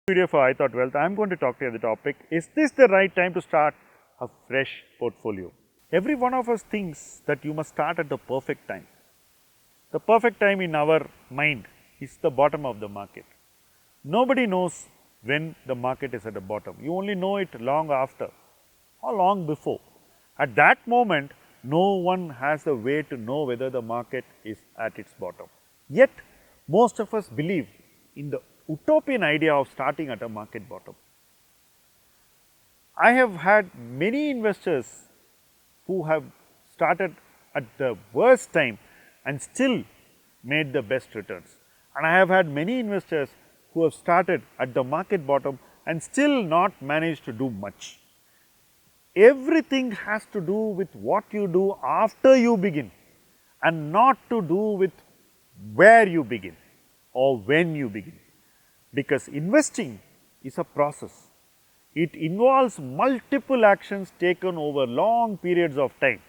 Video for iThought Wealth, I am going to talk to you the topic, is this the right time to start a fresh portfolio? Every one of us thinks that you must start at the perfect time. The perfect time in our mind is the bottom of the market. Nobody knows when the market is at the bottom. You only know it long after or long before. At that moment, no one has a way to know whether the market is at its bottom. Yet, most of us believe in the utopian idea of starting at a market bottom. I have had many investors who have started at the worst time and still made the best returns. And I have had many investors who have started at the market bottom and still not managed to do much. Everything has to do with what you do after you begin and not to do with where you begin or when you begin. Because investing is a process. It involves multiple actions taken over long periods of time.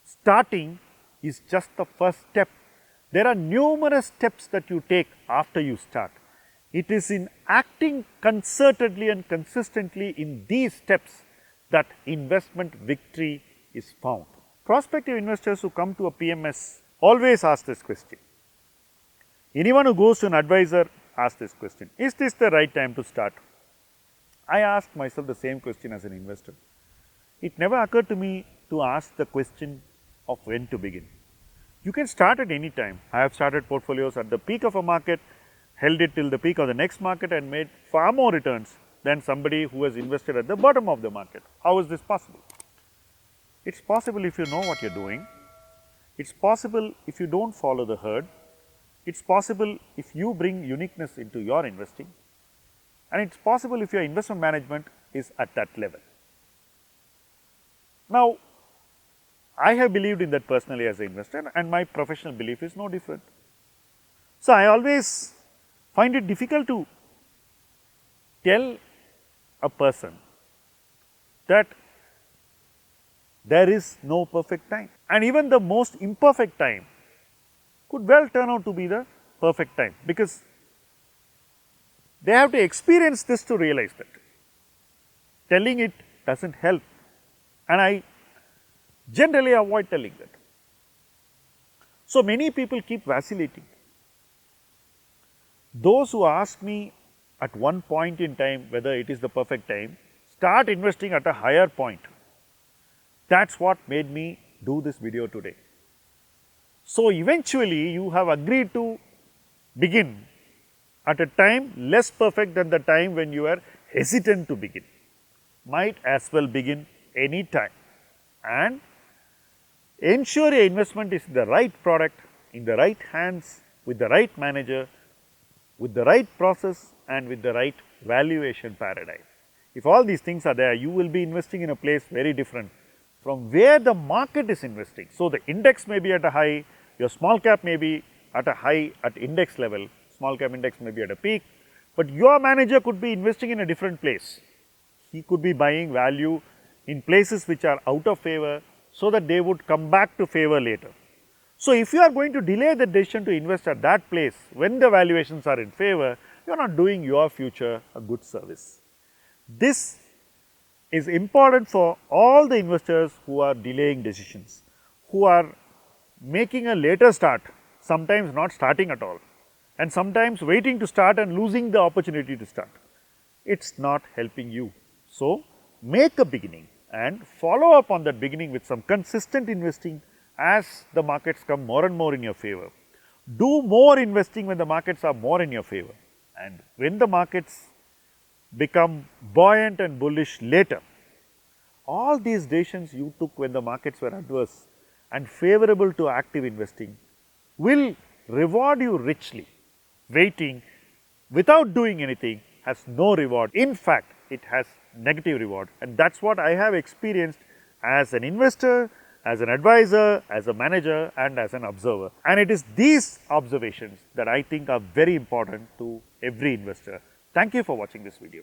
Starting is just the first step. There are numerous steps that you take after you start. It is in acting concertedly and consistently in these steps that investment victory is found. Prospective investors who come to a PMS always ask this question. Anyone who goes to an advisor asks this question, is this the right time to start? I asked myself the same question as an investor. It never occurred to me to ask the question of when to begin. You can start at any time. I have started portfolios at the peak of a market, held it till the peak of the next market and made far more returns than somebody who has invested at the bottom of the market. How is this possible? It is possible if you know what you are doing. It is possible if you do not follow the herd. It is possible if you bring uniqueness into your investing, and it is possible if your investment management is at that level. Now, I have believed in that personally as an investor and my professional belief is no different. So, I always find it difficult to tell a person that there is no perfect time, and even the most imperfect time could well turn out to be the perfect time, because they have to experience this to realize that. Telling it does not help, and I generally avoid telling that. So, many people keep vacillating. Those who ask me at one point in time whether it is the perfect time, start investing at a higher point. That is what made me do this video today. So, eventually you have agreed to begin at a time less perfect than the time when you are hesitant to begin. Might as well begin any time and ensure your investment is the right product, in the right hands, with the right manager, with the right process and with the right valuation paradigm. If all these things are there, you will be investing in a place very different from where the market is investing. So, the index may be at a high, your small cap may be at a high at index level, small cap index may be at a peak, but your manager could be investing in a different place. He could be buying value in places which are out of favor so that they would come back to favor later. So, if you are going to delay the decision to invest at that place when the valuations are in favor, you are not doing your future a good service. This is important for all the investors who are delaying decisions, who are making a later start, sometimes not starting at all, and sometimes waiting to start and losing the opportunity to start. It is not helping you. So, make a beginning and follow up on that beginning with some consistent investing as the markets come more and more in your favor. Do more investing when the markets are more in your favor, and when the markets become buoyant and bullish later. All these decisions you took when the markets were adverse and favorable to active investing will reward you richly. Waiting without doing anything has no reward. In fact, it has negative reward, and that is what I have experienced as an investor, as an advisor, as a manager and as an observer. And it is these observations that I think are very important to every investor. Thank you for watching this video.